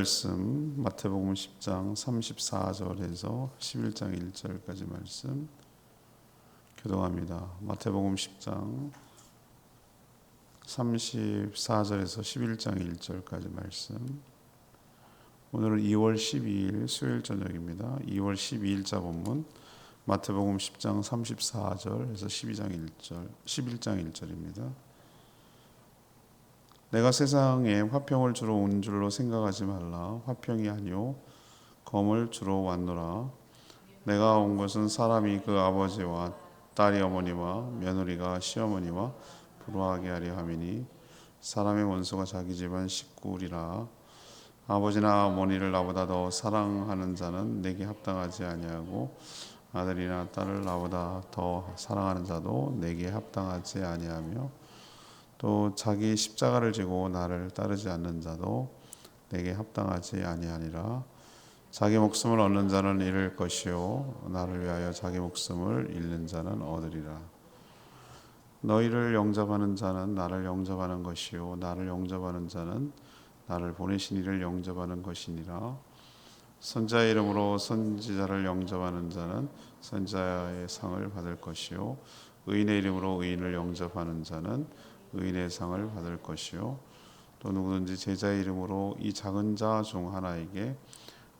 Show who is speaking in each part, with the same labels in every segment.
Speaker 1: 말씀 마태복음 10장 34절에서 11장 1절까지 말씀 교독합니다. 마태복음 10장 34절에서 11장 1절까지 말씀. 오늘은 2월 12일 수요일 저녁입니다. 2월 12일자 본문 마태복음 10장 34절에서 11장 1절입니다. 내가 세상에 화평을 주러 온 줄로 생각하지 말라. 화평이 아니요 검을 주러 왔노라. 내가 온 것은 사람이 그 아버지와 딸이 어머니와 며느리가 시어머니와 불화하게 하려 함이니 사람의 원수가 자기 집안 식구리라. 아버지나 어머니를 나보다 더 사랑하는 자는 내게 합당하지 아니하고 아들이나 딸을 나보다 더 사랑하는 자도 내게 합당하지 아니하며 또 자기 십자가를 지고 나를 따르지 않는 자도 내게 합당하지 아니하니라. 자기 목숨을 얻는 자는 잃을 것이요 나를 위하여 자기 목숨을 잃는 자는 얻으리라. 너희를 영접하는 자는 나를 영접하는 것이요 나를 영접하는 자는 나를 보내신 이를 영접하는 것이니라. 선자의 이름으로 선지자를 영접하는 자는 선자의 상을 받을 것이요 의인의 이름으로 의인을 영접하는 자는 의인의 상을 받을 것이요 또 누구든지 제자의 이름으로 이 작은 자 중 하나에게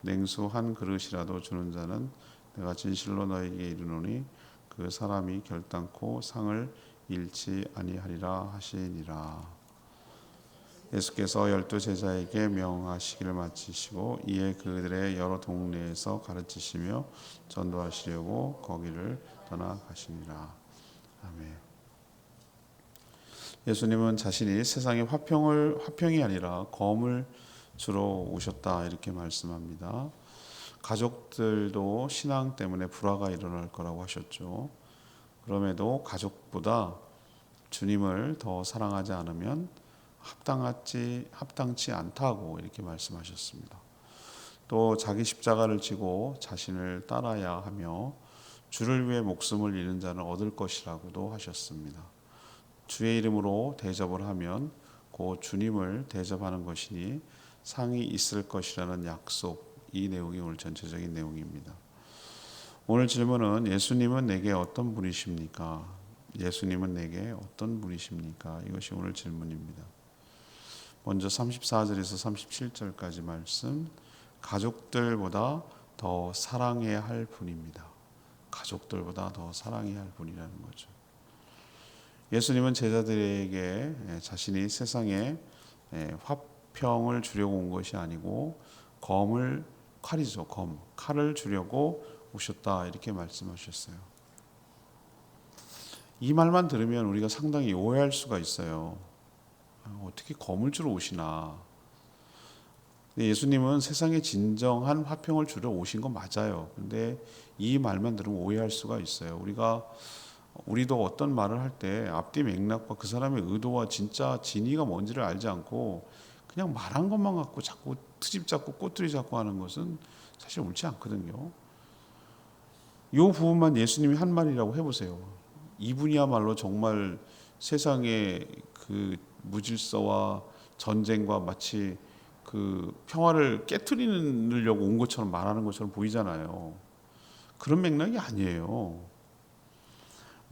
Speaker 1: 냉수 한 그릇이라도 주는 자는 내가 진실로 너에게 이르노니 그 사람이 결단코 상을 잃지 아니하리라 하시니라. 예수께서 12 제자에게 명하시기를 마치시고 이에 그들의 여러 동네에서 가르치시며 전도하시려고 거기를 떠나가시니라. 아멘. 예수님은 자신이 세상에 화평이 아니라 검을 주러 오셨다 이렇게 말씀합니다. 가족들도 신앙 때문에 불화가 일어날 거라고 하셨죠. 그럼에도 가족보다 주님을 더 사랑하지 않으면 합당치 않다고 이렇게 말씀하셨습니다. 또 자기 십자가를 지고 자신을 따라야 하며 주를 위해 목숨을 잃는 자는 얻을 것이라고도 하셨습니다. 주의 이름으로 대접을 하면 곧 주님을 대접하는 것이니 상이 있을 것이라는 약속, 이 내용이 오늘 전체적인 내용입니다. 오늘 질문은 예수님은 내게 어떤 분이십니까? 예수님은 내게 어떤 분이십니까? 이것이 오늘 질문입니다. 먼저 34절에서 37절까지 말씀, 가족들보다 더 사랑해야 할 분입니다. 가족들보다 더 사랑해야 할 분이라는 거죠. 예수님은 제자들에게 자신이 세상에 화평을 주려고 온 것이 아니고 칼을 주려고 오셨다 이렇게 말씀하셨어요. 이 말만 들으면 우리가 상당히 오해할 수가 있어요. 어떻게 검을 주러 오시나. 예수님은 세상에 진정한 화평을 주러 오신 건 맞아요. 근데 이 말만 들으면 오해할 수가 있어요. 우리도 어떤 말을 할 때 앞뒤 맥락과 그 사람의 의도와 진짜 진의가 뭔지를 알지 않고 그냥 말한 것만 갖고 자꾸 트집 잡고 꼬투리 잡고 하는 것은 사실 옳지 않거든요. 이 부분만 예수님이 한 말이라고 해보세요. 이분이야말로 정말 세상의 그 무질서와 전쟁과 마치 그 평화를 깨트리려고 온 것처럼 말하는 것처럼 보이잖아요. 그런 맥락이 아니에요.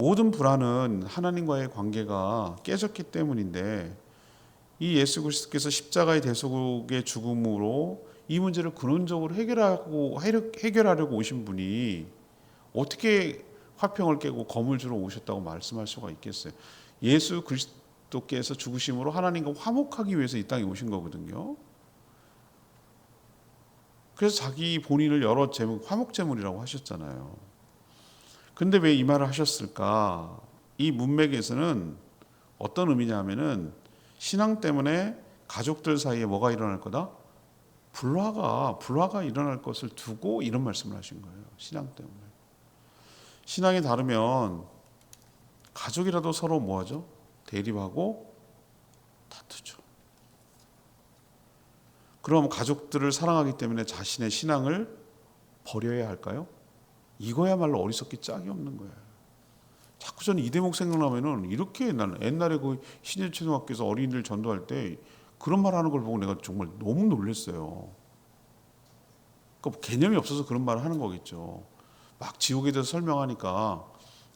Speaker 1: 모든 불안은 하나님과의 관계가 깨졌기 때문인데 이 예수 그리스도께서 십자가의 대속의 죽음으로 이 문제를 근원적으로 해결하려고 오신 분이 어떻게 화평을 깨고 검을 주러 오셨다고 말씀할 수가 있겠어요? 예수 그리스도께서 죽으심으로 하나님과 화목하기 위해서 이 땅에 오신 거거든요. 그래서 자기 본인을 여러 화목 제물이라고 하셨잖아요. 근데 왜 이 말을 하셨을까? 이 문맥에서는 어떤 의미냐면은 신앙 때문에 가족들 사이에 뭐가 일어날 거다? 불화가 일어날 것을 두고 이런 말씀을 하신 거예요. 신앙 때문에. 신앙이 다르면 가족이라도 서로 뭐하죠? 대립하고 다투죠. 그럼 가족들을 사랑하기 때문에 자신의 신앙을 버려야 할까요? 이거야말로 어리석기 짝이 없는 거예요. 자꾸 저는 이 대목 생각나면은 이렇게 나는 옛날에 그 신예초등학교에서 어린이들 전도할 때 그런 말 하는 걸 보고 내가 정말 너무 놀랐어요. 그 개념이 없어서 그런 말을 하는 거겠죠. 막 지옥에 대해서 설명하니까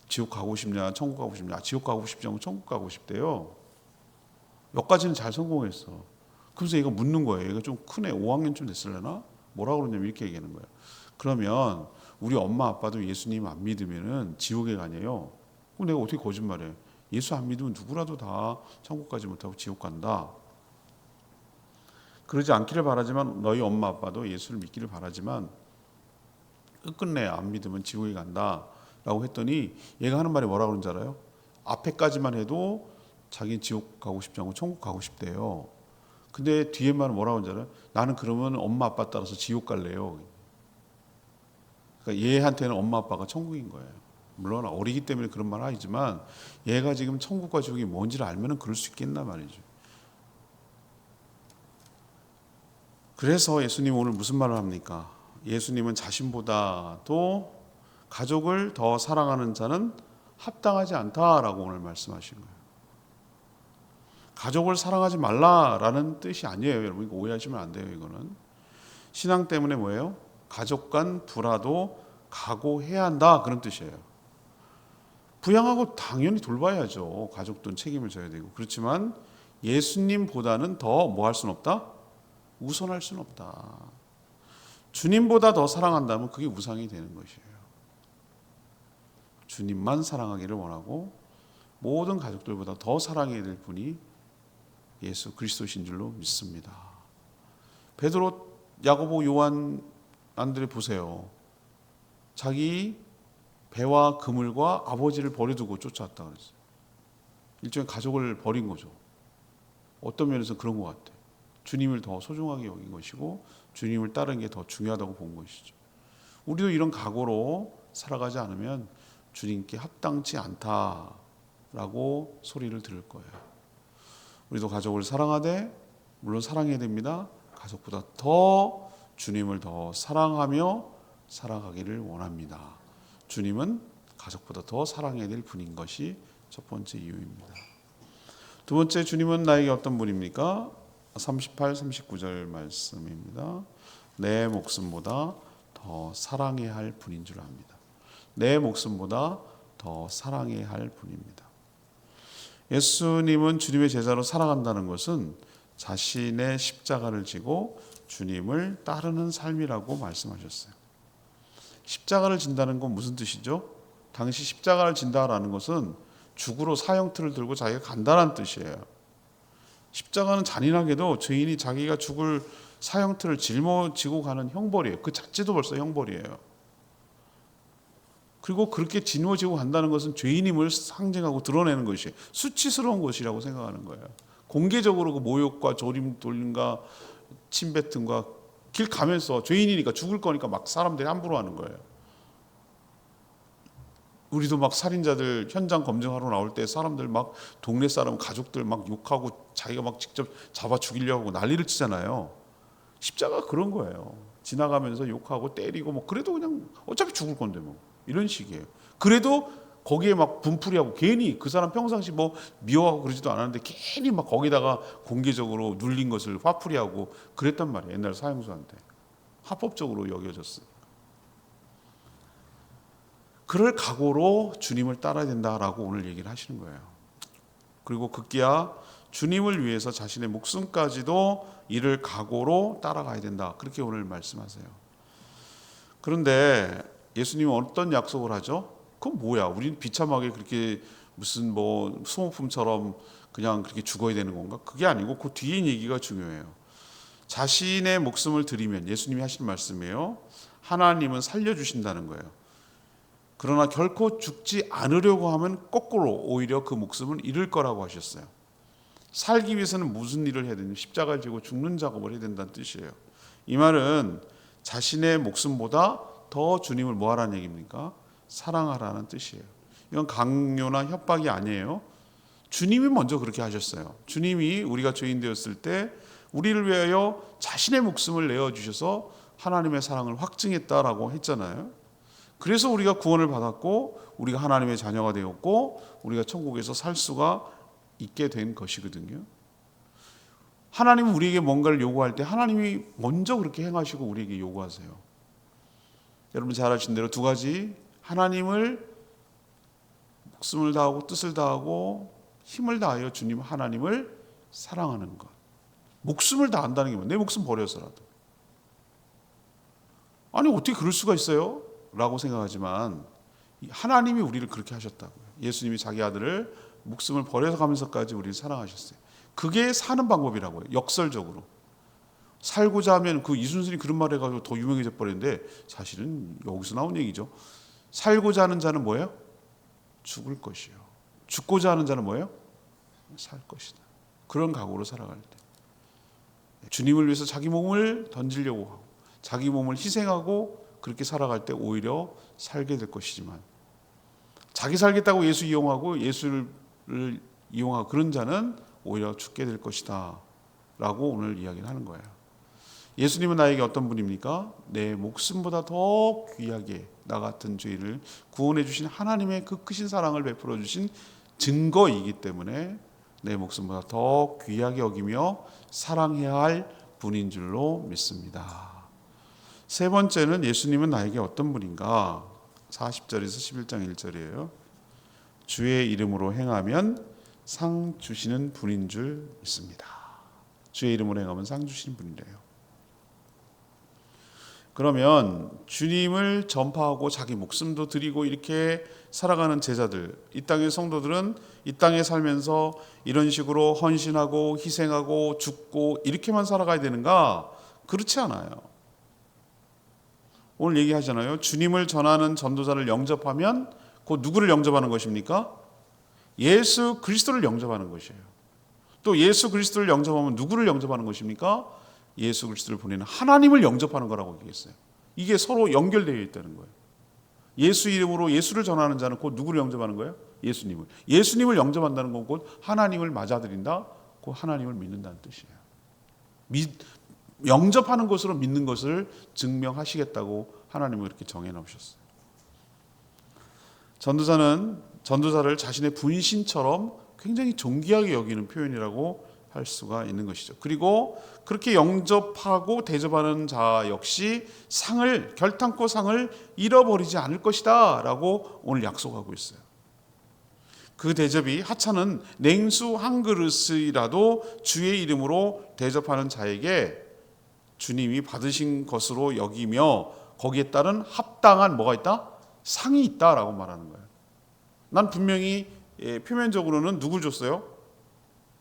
Speaker 1: 지옥 가고 싶냐, 천국 가고 싶냐, 지옥 가고 싶지 않고 천국 가고 싶대요. 여기까지는 잘 성공했어. 그래서 얘가 묻는 거예요. 얘가 좀 크네. 5학년쯤 됐을려나? 뭐라 그러냐면 이렇게 얘기하는 거예요. 그러면 우리 엄마 아빠도 예수님 안 믿으면은 지옥에 가냐요? 그럼 내가 어떻게 거짓말해? 예수 안 믿으면 누구라도 다 천국 가지 못하고 지옥 간다. 그러지 않기를 바라지만 너희 엄마 아빠도 예수를 믿기를 바라지만 끝끝내 안 믿으면 지옥에 간다 라고 했더니 얘가 하는 말이 뭐라 그런지 알아요? 앞에까지만 해도 자기는 지옥 가고 싶지 않고 천국 가고 싶대요. 근데 뒤에 말은 뭐라고 하는지 알아요? 나는 그러면 엄마 아빠 따라서 지옥 갈래요. 그러니까 얘한테는 엄마 아빠가 천국인 거예요. 물론 어리기 때문에 그런 말 하지만 얘가 지금 천국과 지옥이 뭔지를 알면 그럴 수 있겠나 말이죠. 그래서 예수님 오늘 무슨 말을 합니까? 예수님은 자신보다도 가족을 더 사랑하는 자는 합당하지 않다라고 오늘 말씀하신 거예요. 가족을 사랑하지 말라라는 뜻이 아니에요. 여러분 이거 오해하시면 안 돼요. 이거는 신앙 때문에 뭐예요? 가족 간 불화도 각오해야 한다 그런 뜻이에요. 부양하고 당연히 돌봐야죠. 가족들은 책임을 져야 되고. 그렇지만 예수님보다는 더 뭐 할 수는 없다? 우선할 수는 없다. 주님보다 더 사랑한다면 그게 우상이 되는 것이에요. 주님만 사랑하기를 원하고 모든 가족들보다 더 사랑해야 될 분이 예수 그리스도신 줄로 믿습니다. 베드로, 야고보, 요한, 안드레 보세요. 자기 배와 그물과 아버지를 버려두고 쫓아왔다 그랬어요. 일종의 가족을 버린 거죠. 어떤 면에서 그런 것 같아요. 주님을 더 소중하게 여긴 것이고 주님을 따르는 게 더 중요하다고 본 것이죠. 우리도 이런 각오로 살아가지 않으면 주님께 합당치 않다라고 소리를 들을 거예요. 우리도 가족을 사랑하되 물론 사랑해야 됩니다. 가족보다 더 주님을 더 사랑하며 살아가기를 원합니다. 주님은 가족보다 더 사랑해야 될 분인 것이 첫 번째 이유입니다. 두 번째, 주님은 나에게 어떤 분입니까? 38, 39절 말씀입니다. 내 목숨보다 더 사랑해야 할 분인 줄 압니다. 내 목숨보다 더 사랑해야 할 분입니다. 예수님은 주님의 제자로 살아간다는 것은 자신의 십자가를 지고 주님을 따르는 삶이라고 말씀하셨어요. 십자가를 진다는 건 무슨 뜻이죠? 당시 십자가를 진다라는 것은 죽으로 사형틀을 들고 자기가 간다는 뜻이에요. 십자가는 잔인하게도 죄인이 자기가 죽을 사형틀을 짊어지고 가는 형벌이에요. 그 자체도 벌써 형벌이에요. 그리고 그렇게 짊어지고 간다는 것은 죄인임을 상징하고 드러내는 것이 수치스러운 것이라고 생각하는 거예요. 공개적으로 그 모욕과 조림돌림과 침뱉음과 길 가면서 죄인이니까 죽을 거니까 막 사람들이 함부로 하는 거예요. 우리도 막 살인자들 현장 검증하러 나올 때 사람들 막 동네 사람 가족들 막 욕하고 자기가 막 직접 잡아 죽이려고 하고 난리를 치잖아요. 십자가 그런 거예요. 지나가면서 욕하고 때리고 뭐 그래도 그냥 어차피 죽을 건데 뭐 이런 식이에요. 그래도 거기에 막 분풀이하고 괜히 그 사람 평상시 뭐 미워하고 그러지도 않았는데 괜히 막 거기다가 공개적으로 눌린 것을 화풀이하고 그랬단 말이에요. 옛날 사형수한테 합법적으로 여겨졌어요. 그럴 각오로 주님을 따라야 된다라고 오늘 얘기를 하시는 거예요. 그리고 급기야 주님을 위해서 자신의 목숨까지도 이를 각오로 따라가야 된다. 그렇게 오늘 말씀하세요. 그런데 예수님은 어떤 약속을 하죠? 그건 뭐야? 우리는 비참하게 그렇게 무슨 뭐 소모품처럼 그냥 그렇게 죽어야 되는 건가? 그게 아니고 그 뒤에 얘기가 중요해요. 자신의 목숨을 드리면 예수님이 하신 말씀이에요. 하나님은 살려주신다는 거예요. 그러나 결코 죽지 않으려고 하면 거꾸로 오히려 그 목숨을 잃을 거라고 하셨어요. 살기 위해서는 무슨 일을 해야 되냐? 십자가를 지고 죽는 작업을 해야 된다는 뜻이에요. 이 말은 자신의 목숨보다 더 주님을 뭐 하라는 얘기입니까? 사랑하라는 뜻이에요. 이건 강요나 협박이 아니에요. 주님이 먼저 그렇게 하셨어요. 주님이 우리가 죄인 되었을 때 우리를 위하여 자신의 목숨을 내어주셔서 하나님의 사랑을 확증했다라고 했잖아요. 그래서 우리가 구원을 받았고 우리가 하나님의 자녀가 되었고 우리가 천국에서 살 수가 있게 된 것이거든요. 하나님은 우리에게 뭔가를 요구할 때 하나님이 먼저 그렇게 행하시고 우리에게 요구하세요. 여러분 잘 아시는 대로 두 가지, 하나님을 목숨을 다하고 뜻을 다하고 힘을 다하여 주님 하나님을 사랑하는 것. 목숨을 다한다는 게 뭐예요? 내 목숨 버려서라도. 아니 어떻게 그럴 수가 있어요? 라고 생각하지만 하나님이 우리를 그렇게 하셨다고요. 예수님이 자기 아들을 목숨을 버려서 가면서까지 우리를 사랑하셨어요. 그게 사는 방법이라고요. 역설적으로. 살고자 하면, 그 이순신이 그런 말 해가지고 더 유명해져 버렸는데 사실은 여기서 나온 얘기죠. 살고자 하는 자는 뭐예요? 죽을 것이요. 죽고자 하는 자는 뭐예요? 살 것이다. 그런 각오로 살아갈 때 주님을 위해서 자기 몸을 던지려고 하고 자기 몸을 희생하고 그렇게 살아갈 때 오히려 살게 될 것이지만, 자기 살겠다고 예수 이용하고 예수를 이용하고 그런 자는 오히려 죽게 될 것이다 라고 오늘 이야기를 하는 거예요. 예수님은 나에게 어떤 분입니까? 내 목숨보다 더 귀하게 나 같은 죄인을 구원해 주신 하나님의 그 크신 사랑을 베풀어 주신 증거이기 때문에 내 목숨보다 더 귀하게 여기며 사랑해야 할 분인 줄로 믿습니다. 세 번째는 예수님은 나에게 어떤 분인가? 40절에서 11장 1절이에요. 주의 이름으로 행하면 상 주시는 분인 줄 믿습니다. 주의 이름으로 행하면 상 주시는 분이래요. 그러면 주님을 전파하고 자기 목숨도 드리고 이렇게 살아가는 제자들, 이 땅의 성도들은 이 땅에 살면서 이런 식으로 헌신하고 희생하고 죽고 이렇게만 살아가야 되는가? 그렇지 않아요. 오늘 얘기하잖아요. 주님을 전하는 전도자를 영접하면 그 누구를 영접하는 것입니까? 예수 그리스도를 영접하는 것이에요. 또 예수 그리스도를 영접하면 누구를 영접하는 것입니까? 예수 그리스도를 보내는 하나님을 영접하는 거라고 얘기했어요. 이게 서로 연결되어 있다는 거예요. 예수 이름으로 예수를 전하는 자는 곧 누구를 영접하는 거예요? 예수님을. 예수님을 영접한다는 건 곧 하나님을 맞아들인다, 곧 하나님을 믿는다는 뜻이에요. 영접하는 것으로 믿는 것을 증명하시겠다고 하나님은 그렇게 정해놓으셨어요. 전도자를 자신의 분신처럼 굉장히 존귀하게 여기는 표현이라고 할 수가 있는 것이죠. 그리고 그렇게 영접하고 대접하는 자 역시 결탄코 상을 잃어버리지 않을 것이다 라고 오늘 약속하고 있어요. 그 대접이 하찮은 냉수 한 그릇이라도 주의 이름으로 대접하는 자에게 주님이 받으신 것으로 여기며 거기에 따른 합당한 뭐가 있다? 상이 있다라고 말하는 거예요. 난 분명히 표면적으로는 누굴 줬어요?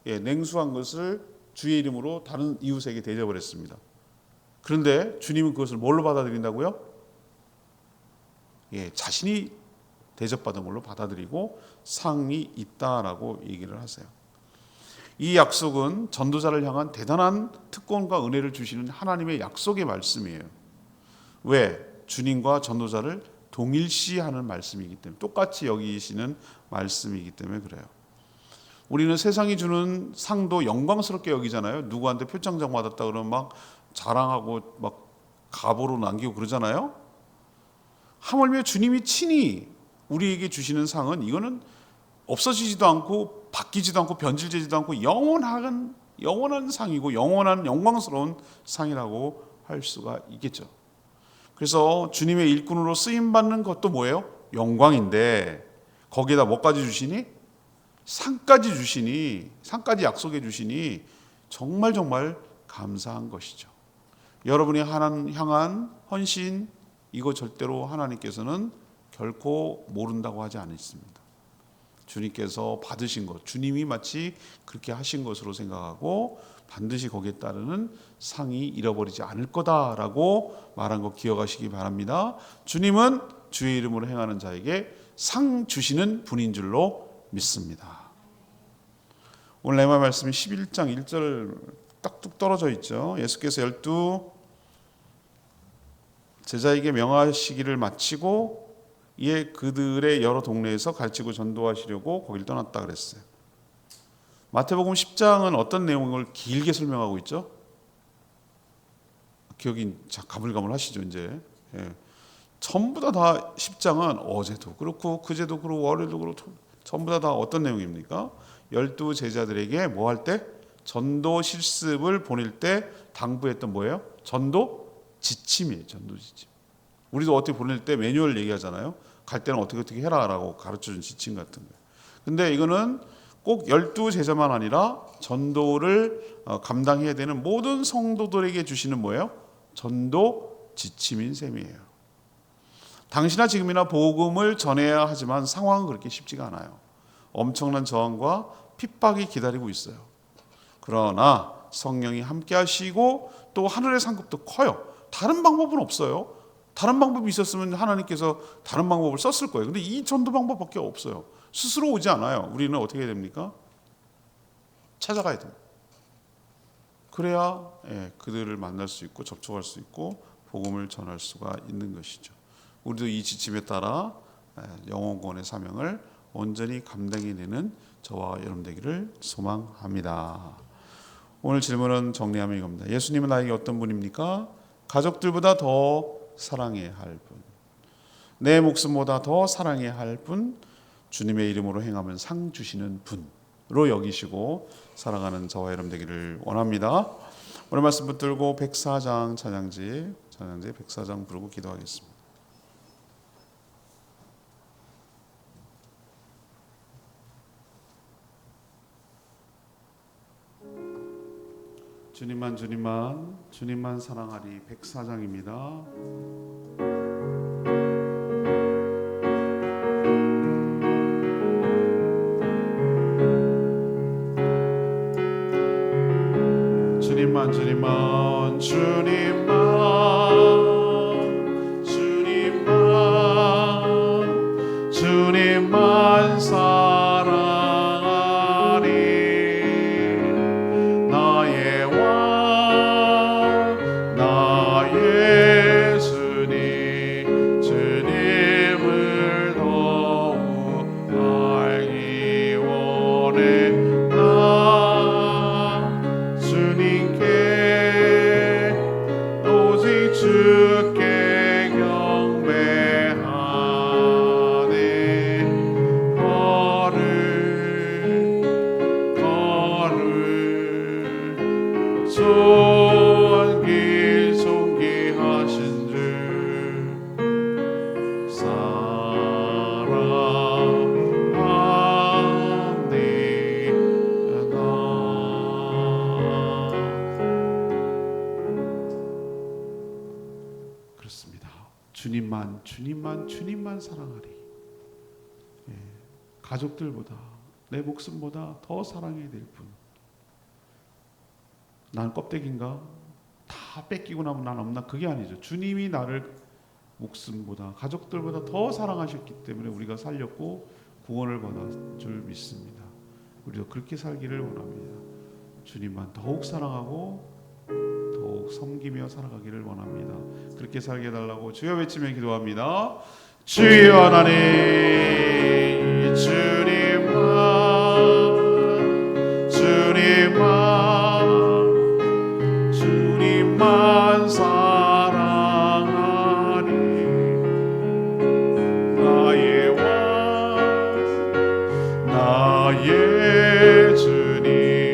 Speaker 1: 냉수한 것을 주의 이름으로 다른 이웃에게 대접을 했습니다. 그런데 주님은 그것을 뭘로 받아들인다고요? 자신이 대접받은 걸로 받아들이고 상이 있다라고 얘기를 하세요. 이 약속은 전도자를 향한 대단한 특권과 은혜를 주시는 하나님의 약속의 말씀이에요. 왜? 주님과 전도자를 동일시하는 말씀이기 때문에, 똑같이 여기시는 말씀이기 때문에 그래요. 우리는 세상이 주는 상도 영광스럽게 여기잖아요. 누구한테 표창장 받았다 그러면 막 자랑하고 막 갑오로 남기고 그러잖아요. 하물며 주님이 친히 우리에게 주시는 상은 이거는 없어지지도 않고 바뀌지도 않고 변질되지도 않고 영원한 상이고 영원한 영광스러운 상이라고 할 수가 있겠죠. 그래서 주님의 일꾼으로 쓰임받는 것도 뭐예요? 영광인데 거기에다 뭐까지 주시니? 상까지 주시니, 상까지 약속해 주시니 정말 감사한 것이죠. 여러분이 향한 헌신, 이거 절대로 하나님께서는 결코 모른다고 하지 않습니다. 주님께서 받으신 것, 주님이 마치 그렇게 하신 것으로 생각하고 반드시 거기에 따르는 상이 잃어버리지 않을 거다라고 말한 거 기억하시기 바랍니다. 주님은 주의 이름으로 행하는 자에게 상 주시는 분인 줄로 믿습니다. 오늘 레마 말씀이 11장 1절 딱뚝 떨어져 있죠. 예수께서 12 제자에게 명하시기를 마치고 이에 그들의 여러 동네에서 가르치고 전도하시려고 거기를 떠났다 그랬어요. 마태복음 10장은 어떤 내용을 길게 설명하고 있죠? 기억이 가물가물하시죠 이제. 전부 다 10장은 어제도 그렇고 그제도 그렇고 월요일도 그렇고 전부 다 어떤 내용입니까? 12 제자들에게 뭐 할 때? 전도 실습을 보낼 때 당부했던 뭐예요? 전도 지침이에요. 전도 지침. 우리도 어떻게 보낼 때 매뉴얼 얘기하잖아요. 갈 때는 어떻게 해라라고 가르쳐준 지침 같은 거예요. 근데 이거는 꼭 12제자만 아니라 전도를 감당해야 되는 모든 성도들에게 주시는 뭐예요? 전도 지침인 셈이에요. 당시나 지금이나 복음을 전해야 하지만 상황은 그렇게 쉽지가 않아요. 엄청난 저항과 핍박이 기다리고 있어요. 그러나 성령이 함께 하시고 또 하늘의 상급도 커요. 다른 방법은 없어요. 다른 방법이 있었으면 하나님께서 다른 방법을 썼을 거예요. 근데 이 전도 방법밖에 없어요. 스스로 오지 않아요. 우리는 어떻게 해야 됩니까? 찾아가야 됩니다. 그래야 그들을 만날 수 있고 접촉할 수 있고 복음을 전할 수가 있는 것이죠. 우리도 이 지침에 따라 영혼구원의 사명을 온전히 감당해내는 저와 여러분 되기를 소망합니다. 오늘 질문은 정리하면 이겁니다. 예수님은 나에게 어떤 분입니까? 가족들보다 더 사랑해야 할 분, 내 목숨보다 더 사랑해야 할 분, 주님의 이름으로 행하면 상 주시는 분으로 여기시고 살아가는 저와 여러분 되기를 원합니다. 오늘 말씀 붙들고 104장 찬양지 104장 부르고 기도하겠습니다. 주님만 사랑하리 104장입니다. 주님만 사랑하리 나의 왕 나의 주님을 더욱 알기 원해 나 주님께 오직 주께 경배하네 걸을 존귀하신 주 사랑합니다. 그렇습니다. 주님만 사랑하리. 가족들보다 내 목숨보다 더 사랑해야 될 분. 난 껍데기인가? 다 뺏기고 나면 난 없나? 그게 아니죠. 주님이 나를 목숨보다 가족들보다 더 사랑하셨기 때문에 우리가 살렸고 구원을 받은 줄 믿습니다. 우리도 그렇게 살기를 원합니다. 주님만 더욱 사랑하고 더욱 섬기며 살아가기를 원합니다. 그렇게 살게 해달라고 주여 외치며 기도합니다. 주여 하나님, 주님만 사랑하리 나의 왕 나의 주님을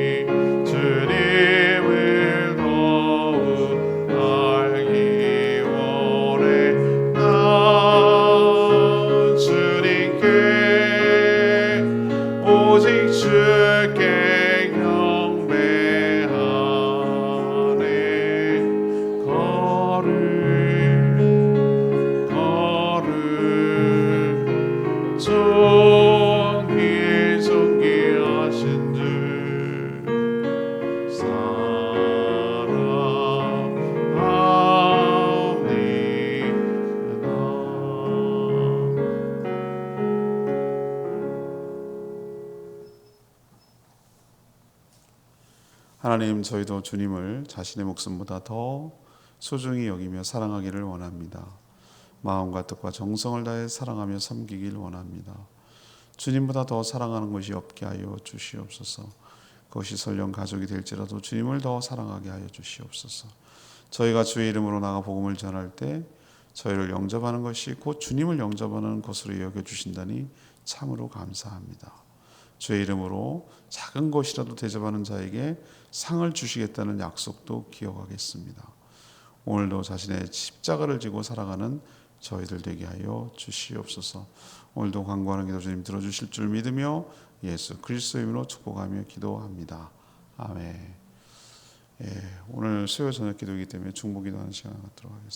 Speaker 1: 더욱 알기 원해 나 주님께 오직 주께 경배하네 걸을 존귀하신 주 하나님, 저희도 주님을 자신의 목숨보다 더 소중히 여기며 사랑하기를 원합니다. 마음과 뜻과 정성을 다해 사랑하며 섬기길 원합니다. 주님보다 더 사랑하는 것이 없게 하여 주시옵소서. 그것이 설령 가족이 될지라도 주님을 더 사랑하게 하여 주시옵소서. 저희가 주의 이름으로 나가 복음을 전할 때 저희를 영접하는 것이 곧 주님을 영접하는 것으로 여겨주신다니 참으로 감사합니다. 주의 이름으로 작은 것이라도 대접하는 자에게 상을 주시겠다는 약속도 기억하겠습니다. 오늘도 자신의 십자가를 지고 살아가는 저희들 되게 하여 주시옵소서. 오늘도 간구하는 기도 주님 들어주실 줄 믿으며 예수 그리스도의 이름으로 축복하며 기도합니다. 아멘. 오늘 수요 저녁 기도이기 때문에 중보 기도하는 시간 갖도록 하겠습니다.